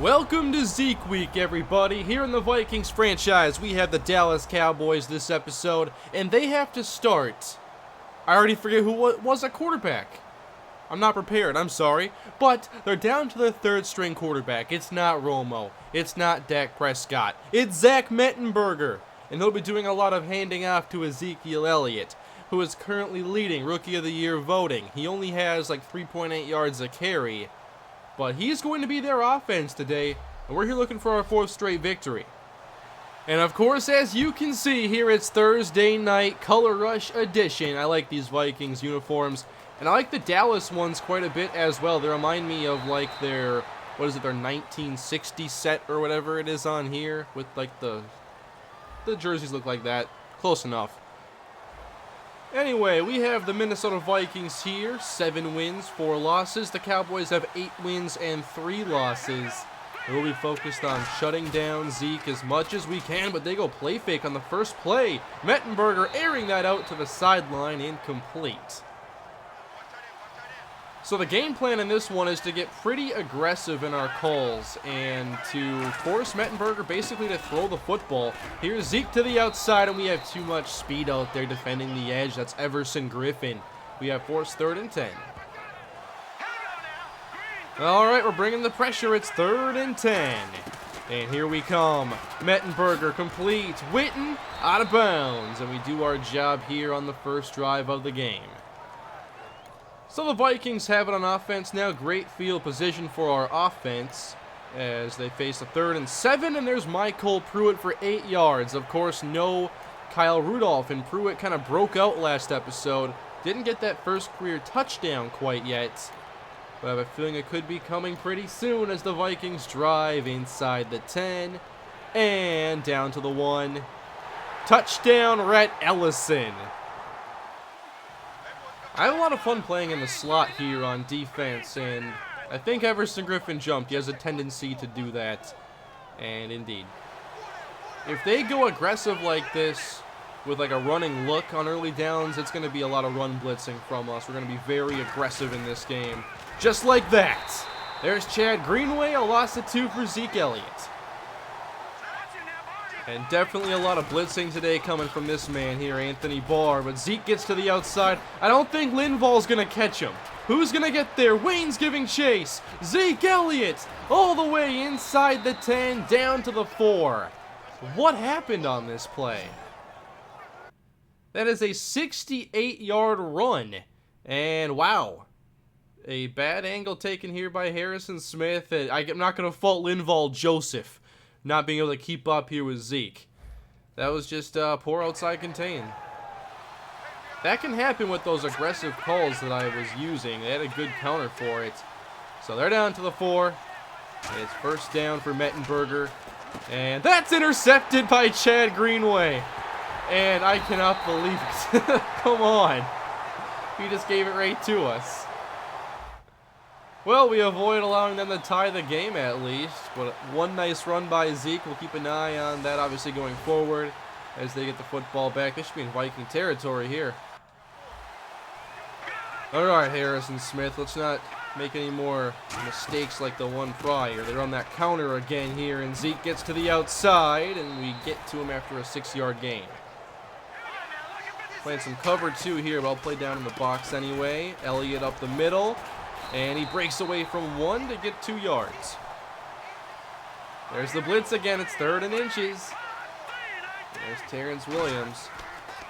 Welcome to Zeke Week, everybody. Here in the Vikings franchise, we have the Dallas Cowboys this episode, and they have to start. I already forget who was at quarterback. I'm not prepared, I'm sorry. But they're down to their third string quarterback. It's not Romo. It's not Dak Prescott. It's Zach Mettenberger. And he'll be doing a lot of handing off to Ezekiel Elliott, who is currently leading Rookie of the Year voting. He only has like 3.8 yards a carry. But he's going to be their offense today, and we're here looking for our fourth straight victory. And of course, as you can see here, it's Thursday night Color Rush edition. I like these Vikings uniforms, and I like the Dallas ones quite a bit as well. They remind me of like their, their 1960 set or whatever it is on here, with like the jerseys look like that. Close enough. Anyway, we have the Minnesota Vikings here, 7 wins, 4 losses. The Cowboys have 8 wins and 3 losses. We'll be focused on shutting down Zeke as much as we can, but they go play fake on the first play. Mettenberger airing that out to the sideline, incomplete. So the game plan in this one is to get pretty aggressive in our calls and to force Mettenberger basically to throw the football. Here's Zeke to the outside, and we have too much speed out there defending the edge. That's Everson Griffin. We have forced 3rd and 10. All right, we're bringing the pressure. It's 3rd and 10. And here we come. Mettenberger complete. Witten out of bounds. And we do our job here on the first drive of the game. So the Vikings have it on offense now. Great field position for our offense as they face a 3rd and 7. And there's Michael Pruitt for 8 yards. Of course, no Kyle Rudolph. And Pruitt kind of broke out last episode. Didn't get that first career touchdown quite yet. But I have a feeling it could be coming pretty soon as the Vikings drive inside the 10. And down to the 1. Touchdown, Rhett Ellison. I have a lot of fun playing in the slot here on defense, and I think Everson Griffin jumped. He has a tendency to do that, and indeed. If they go aggressive like this with like a running look on early downs, it's going to be a lot of run blitzing from us. We're going to be very aggressive in this game, just like that. There's Chad Greenway, a loss of 2 for Zeke Elliott. And definitely a lot of blitzing today coming from this man here, Anthony Barr. But Zeke gets to the outside. I don't think Linval's going to catch him. Who's going to get there? Wayne's giving chase. Zeke Elliott all the way inside the 10, down to the 4. What happened on this play? That is a 68-yard run. And wow. A bad angle taken here by Harrison Smith. I'm not going to fault Linval Joseph not being able to keep up here with Zeke. That was just poor outside contain. That can happen with those aggressive calls that I was using. They had a good counter for it. So they're down to the 4. It's first down for Mettenberger. And that's intercepted by Chad Greenway. And I cannot believe it. Come on. He just gave it right to us. Well, we avoid allowing them to tie the game at least. But one nice run by Zeke. We'll keep an eye on that, obviously, going forward as they get the football back. They should be in Viking territory here. All right, Harrison Smith. Let's not make any more mistakes like the one prior. They're on that counter again here, and Zeke gets to the outside, and we get to him after a 6-yard gain. Playing some cover 2 here, but I'll play down in the box anyway. Elliott up the middle. And he breaks away from 1 to get 2 yards. There's the blitz again. It's 3rd and inches. There's Terrence Williams.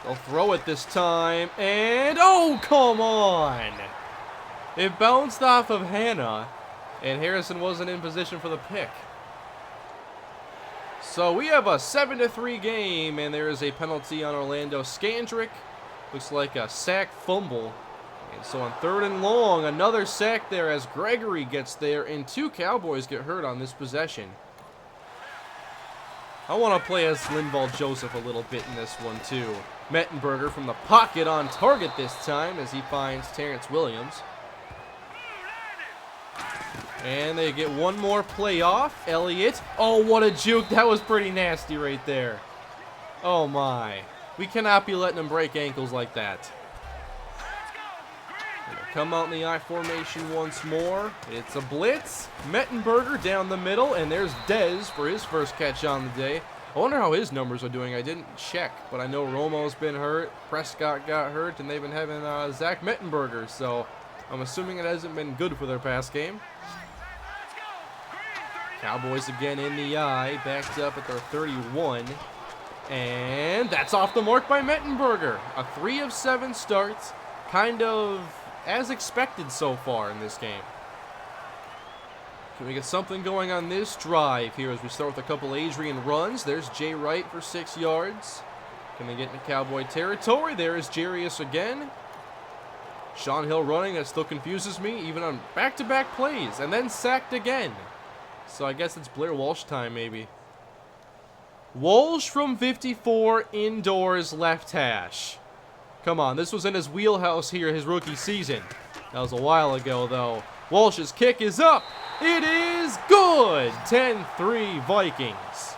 They'll throw it this time. And, oh, come on. It bounced off of Hannah. And Harrison wasn't in position for the pick. So we have a 7-3 game. And there is a penalty on Orlando Scandrick. Looks like a sack fumble. And so on 3rd and long, another sack there as Gregory gets there, and 2 Cowboys get hurt on this possession. I want to play as Linval Joseph a little bit in this one too. Mettenberger from the pocket on target this time as he finds Terrence Williams. And they get one more play off. Elliott. Oh, what a juke. That was pretty nasty right there. Oh my. We cannot be letting them break ankles like that. come out in the I formation once more. It's a blitz. Mettenberger down the middle, and there's Dez for his first catch on the day. I wonder how his numbers are doing. I didn't check, but I know Romo's been hurt, Prescott got hurt, and they've been having Zach Mettenberger, so I'm assuming it hasn't been good for their pass game. Cowboys again in the I, backed up at their 31, and that's off the mark by Mettenberger. A 3 of 7 starts, kind of as expected so far in this game. Can we get something going on this drive here as we start with a couple Adrian runs? There's Jay Wright for 6 yards. Can they get into Cowboy territory? There is Jarius again. Sean Hill running, that still confuses me, even on back-to-back plays, and then sacked again. So I guess it's Blair Walsh time, maybe. Walsh from 54, indoors, left hash. Come on, this was in his wheelhouse here, his rookie season. That was a while ago, though. Walsh's kick is up. It is good. 10-3 Vikings.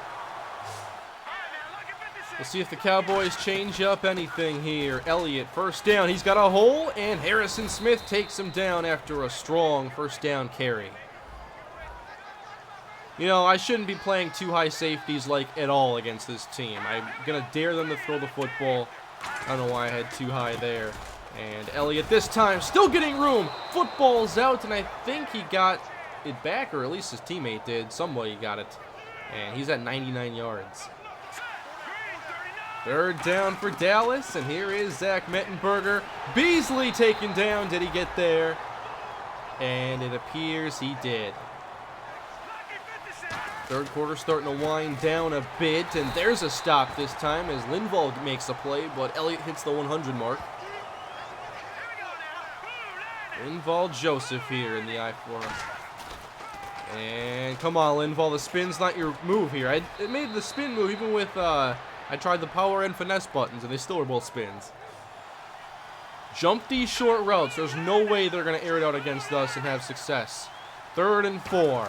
We'll see if the Cowboys change up anything here. Elliott, first down. He's got a hole, and Harrison Smith takes him down after a strong first down carry. You know, I shouldn't be playing too high safeties like at all against this team. I'm going to dare them to throw the football. I don't know why I had too high there. And Elliott this time still getting room. Football's out, and I think he got it back, or at least his teammate did. Somebody got it. And he's at 99 yards. Third down for Dallas, and here is Zach Mettenberger. Beasley taken down. Did he get there? And it appears he did. Third quarter starting to wind down a bit, and there's a stop this time as Linval makes a play, but Elliott hits the 100 mark. Linval Joseph here in the I-4. And come on, Linval, the spin's not your move here. It made the spin move even with, I tried the power and finesse buttons, and they still were both spins. Jump these short routes. There's no way they're going to air it out against us and have success. 3rd and 4.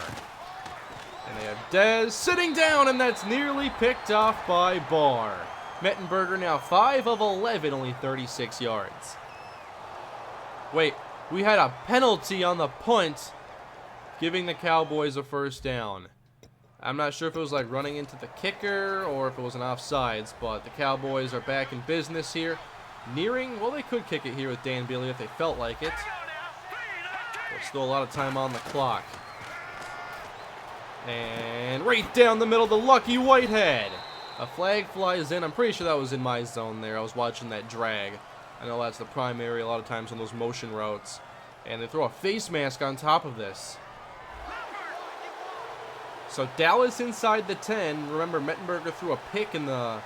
And they have Dez sitting down, and that's nearly picked off by Barr. Mettenberger now 5 of 11, only 36 yards. Wait, we had a penalty on the punt, giving the Cowboys a first down. I'm not sure if it was like running into the kicker or if it was an offsides, but the Cowboys are back in business here. Nearing, well, they could kick it here with Dan Bailey if they felt like it. There's still a lot of time on the clock. And right down the middle, the lucky Whitehead. A flag flies in. I'm pretty sure that was in my zone there. I was watching that drag. I know that's the primary a lot of times on those motion routes. And they throw a face mask on top of this. So Dallas inside the 10. Remember, Mettenberger threw a pick in at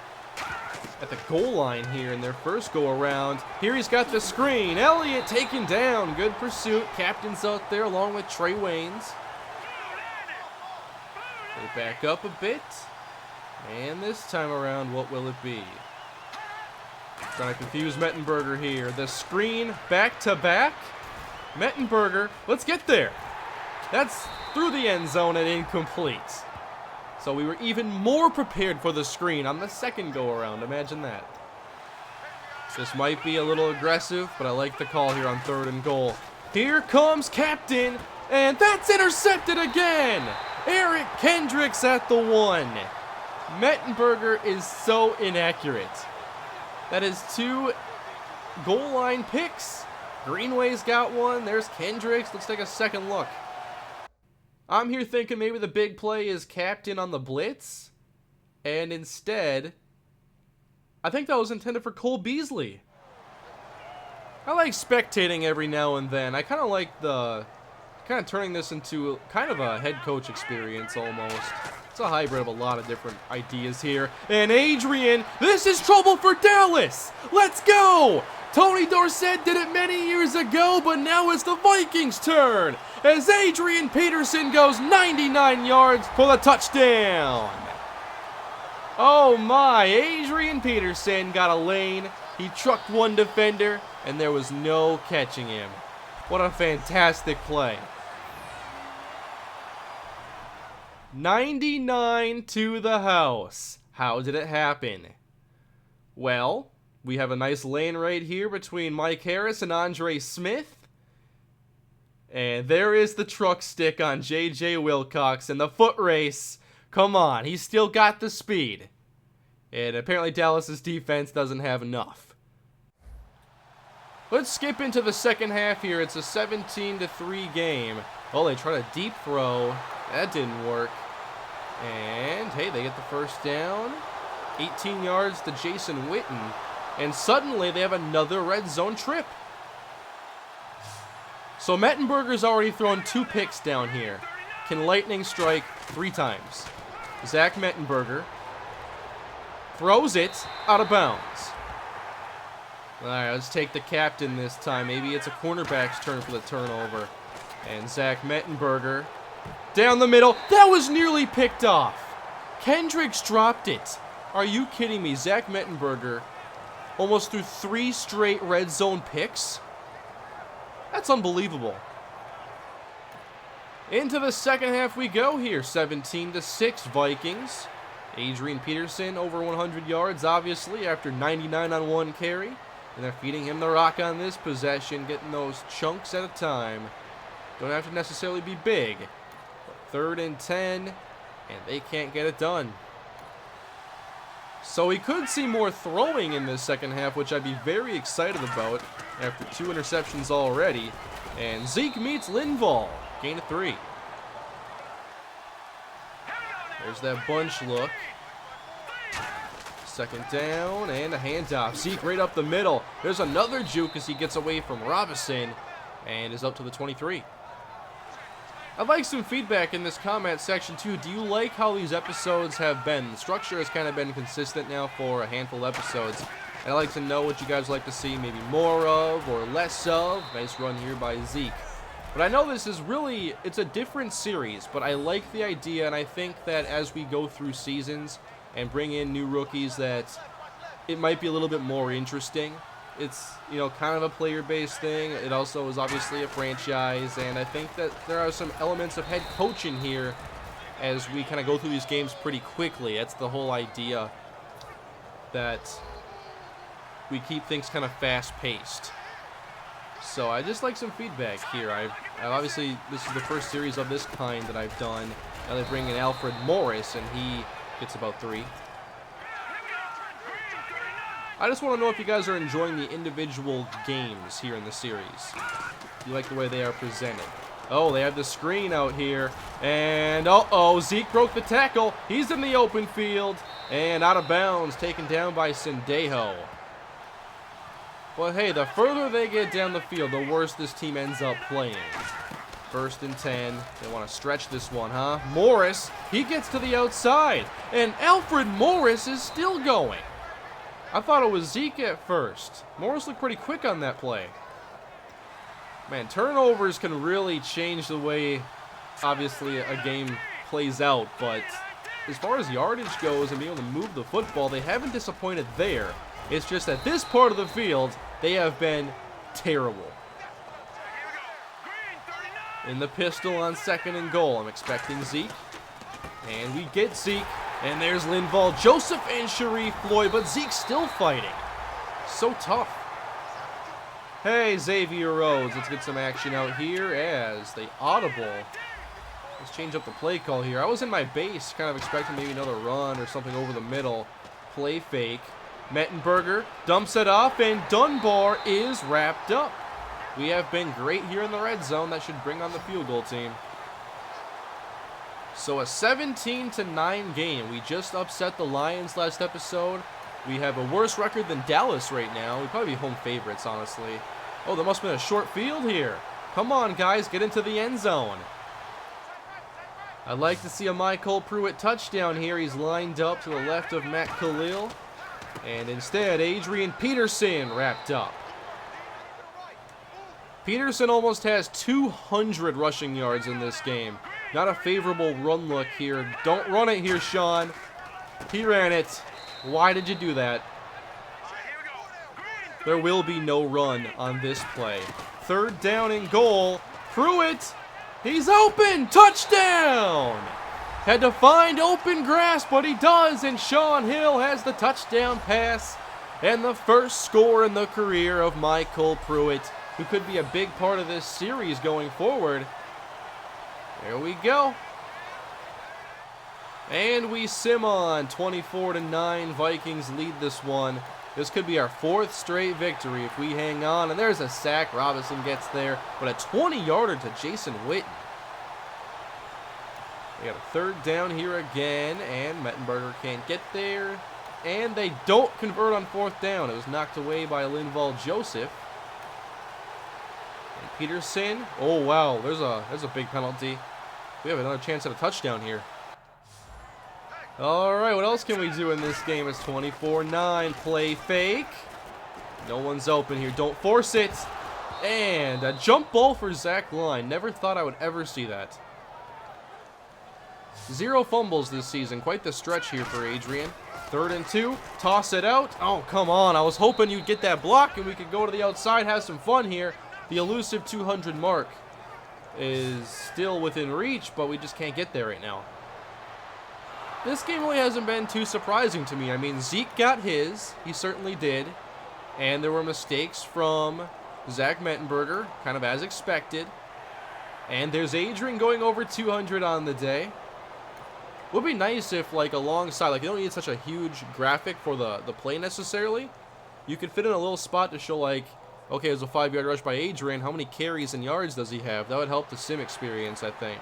the goal line here in their first go-around. Here he's got the screen. Elliott taken down. Good pursuit. Captain's out there along with Trey Waynes. They back up a bit. And this time around, what will it be? Trying to confuse Mettenberger here. The screen back-to-back. Mettenberger, let's get there. That's through the end zone and incomplete. So we were even more prepared for the screen on the second go-around. Imagine that. This might be a little aggressive, but I like the call here on 3rd and goal. Here comes Captain, and that's intercepted again. Eric Kendricks at the 1. Mettenberger is so inaccurate. That is 2 goal line picks. Greenway's got one. There's Kendricks. Let's take a second look. I'm here thinking maybe the big play is Captain on the blitz. And instead, I think that was intended for Cole Beasley. I like spectating every now and then. I kind of like turning this into kind of a head coach experience almost. It's a hybrid of a lot of different ideas here. And Adrian, this is trouble for Dallas. Let's go. Tony Dorsett did it many years ago, but now it's the Vikings' turn as Adrian Peterson goes 99 yards for the touchdown. Oh my, Adrian Peterson got a lane. He trucked one defender, and there was no catching him. What a fantastic play. 99 to the house. How did it happen? Well, we have a nice lane right here between Mike Harris and Andre Smith. And there is the truck stick on J.J. Wilcox and the foot race. Come on, he's still got the speed. And apparently Dallas's defense doesn't have enough. Let's skip into the second half here. It's a 17-3 game. Oh, they try to deep throw. That didn't work. And, hey, they get the first down. 18 yards to Jason Witten. And suddenly they have another red zone trip. So Mettenberger's already thrown 2 picks down here. Can lightning strike 3 times? Zach Mettenberger throws it out of bounds. All right, let's take the captain this time. Maybe it's a cornerback's turn for the turnover. And Zach Mettenberger down the middle. That was nearly picked off. Kendricks dropped it. Are you kidding me? Zach Mettenberger almost threw 3 straight red zone picks. That's unbelievable. Into the second half we go here. 17-6 Vikings. Adrian Peterson over 100 yards, obviously, after 99 on 1 carry. And they're feeding him the rock on this possession, getting those chunks at a time. Don't have to necessarily be big. But 3rd and 10, and they can't get it done. So we could see more throwing in this second half, which I'd be very excited about after 2 interceptions already. And Zeke meets Linval. Gain of 3. There's that bunch look. Second down and a handoff. Zeke right up the middle. There's another juke as he gets away from Robinson and is up to the 23. I'd like some feedback in this comment section too. Do you like how these episodes have been? The structure has kind of been consistent now for a handful of episodes. And I'd like to know what you guys like to see maybe more of or less of. Nice run here by Zeke. But I know this is really, it's a different series, but I like the idea, and I think that as we go through seasons and bring in new rookies, that it might be a little bit more interesting. It's, you know, kind of a player-based thing. It also is obviously a franchise, and I think that there are some elements of head coaching here as we kind of go through these games pretty quickly. That's the whole idea, that we keep things kind of fast-paced. So I just like some feedback here. I obviously, this is the first series of this kind that I've done. Now they bring in Alfred Morris, and he gets about 3. I just want to know if you guys are enjoying the individual games here in the series. You like the way they are presented. Oh, they have the screen out here. And, uh-oh, Zeke broke the tackle. He's in the open field. And out of bounds, taken down by Sendejo. But hey, the further they get down the field, the worse this team ends up playing. 1st and 10. They want to stretch this one, huh? Morris, he gets to the outside. And Alfred Morris is still going. I thought it was Zeke at first. Morris looked pretty quick on that play. Man, turnovers can really change the way, obviously, a game plays out. But as far as yardage goes and being able to move the football, they haven't disappointed there. It's just that this part of the field, they have been terrible. In the pistol on 2nd and goal, I'm expecting Zeke. And we get Zeke. And there's Linval, Joseph, and Sharif Floyd, but Zeke's still fighting. So tough. Hey, Xavier Rhodes, let's get some action out here as they audible. Let's change up the play call here. I was in my base, kind of expecting maybe another run or something over the middle. Play fake. Mettenberger dumps it off, and Dunbar is wrapped up. We have been great here in the red zone. That should bring on the field goal team. So a 17-9 game. We just upset the Lions last episode. We have a worse record than Dallas right now. We'd probably be home favorites, honestly. Oh, there must have been a short field here. Come on, guys, get into the end zone. I'd like to see a Michael Pruitt touchdown here. He's lined up to the left of Matt Khalil. And instead, Adrian Peterson wrapped up. Peterson almost has 200 rushing yards in this game. Not a favorable run look here. Don't run it here, Sean. He ran it. Why did you do that? There will be no run on this play. 3rd down and goal. Pruitt, he's open. Touchdown! Had to find open grass, but he does, and Sean Hill has the touchdown pass and the first score in the career of Michael Pruitt. who could be a big part of this series going forward. There we go. And we sim on. 24-9. Vikings lead this one. This could be our 4th straight victory if we hang on. And there's a sack. Robinson gets there. But a 20-yarder to Jason Witten. We got a 3rd down here again. And Mettenberger can't get there. And they don't convert on 4th down. It was knocked away by Linval Joseph. And Peterson. Oh, wow. There's a big penalty. We have another chance at a touchdown here. All right, what else can we do in this game? It's 24-9. Play fake. No one's open here. Don't force it. And a jump ball for Zach Line. Never thought I would ever see that. 0 fumbles this season. Quite the stretch here for Adrian. 3rd and 2. Toss it out. Oh, come on. I was hoping you'd get that block and we could go to the outside, have some fun here. The elusive 200 mark is still within reach, but we just can't get there right now. This game really hasn't been too surprising to me. I mean, Zeke got his. He certainly did. And there were mistakes from Zach Mettenberger, kind of as expected. And there's Adrian going over 200 on the day. Would be nice if, like, alongside, like, you don't need such a huge graphic for the play necessarily. You could fit in a little spot to show, like, okay, there's a 5-yard rush by Adrian. How many carries and yards does he have? That would help the sim experience, I think.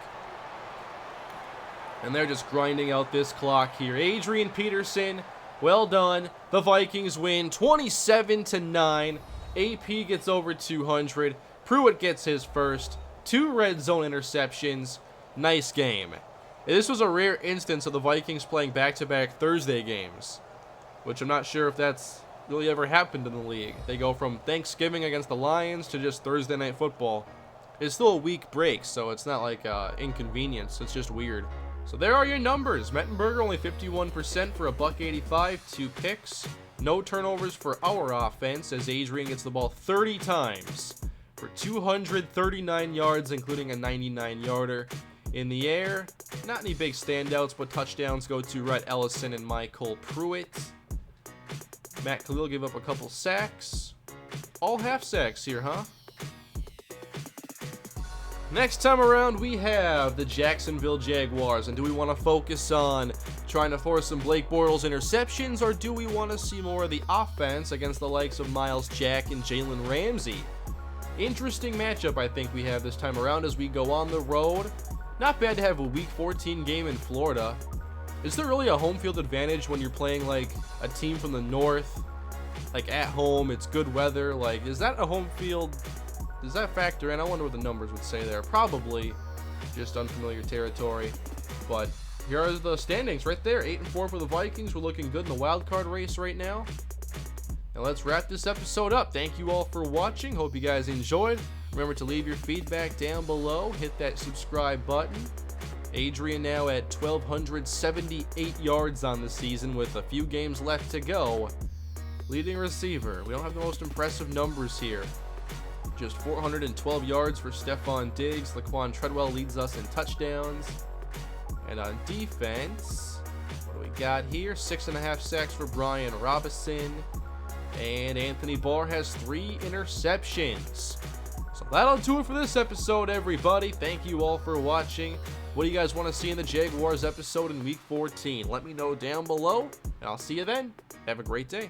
And they're just grinding out this clock here. Adrian Peterson, well done. The Vikings win 27-9. AP gets over 200. Pruitt gets his first. 2 red zone interceptions. Nice game. This was a rare instance of the Vikings playing back-to-back Thursday games, which I'm not sure if that's really ever happened in the league. They go from Thanksgiving against the Lions to just Thursday Night Football. It's still a week break, so it's not like inconvenience. It's just weird. So there are your numbers. Mettenberger only 51% for a $185, 2 picks. No turnovers for our offense as Adrian gets the ball 30 times for 239 yards, including a 99-yarder. In the air, not any big standouts, but touchdowns go to Rhett Ellison and Michael Pruitt. Matt Khalil gave up a couple sacks. All half sacks here, huh? Next time around, we have the Jacksonville Jaguars. And do we want to focus on trying to force some Blake Bortles interceptions, or do we want to see more of the offense against the likes of Miles Jack and Jalen Ramsey? Interesting matchup I think we have this time around as we go on the road. Not bad to have a Week 14 game in Florida. Is there really a home field advantage when you're playing like a team from the north? Like at home, it's good weather. Like, is that a home field? Does that factor in? I wonder what the numbers would say there. Probably just unfamiliar territory. But here are the standings right there. 8-4 for the Vikings. We're looking good in the wild card race right now. And let's wrap this episode up. Thank you all for watching. Hope you guys enjoyed. Remember to leave your feedback down below. Hit that subscribe button. Adrian now at 1,278 yards on the season with a few games left to go. Leading receiver. We don't have the most impressive numbers here. Just 412 yards for Stephon Diggs. Laquan Treadwell leads us in touchdowns. And on defense, what do we got here? 6.5 sacks for Brian Robinson. And Anthony Barr has 3 interceptions. So that'll do it for this episode, everybody. Thank you all for watching. What do you guys want to see in the Jaguars episode in Week 14? Let me know down below, and I'll see you then. Have a great day.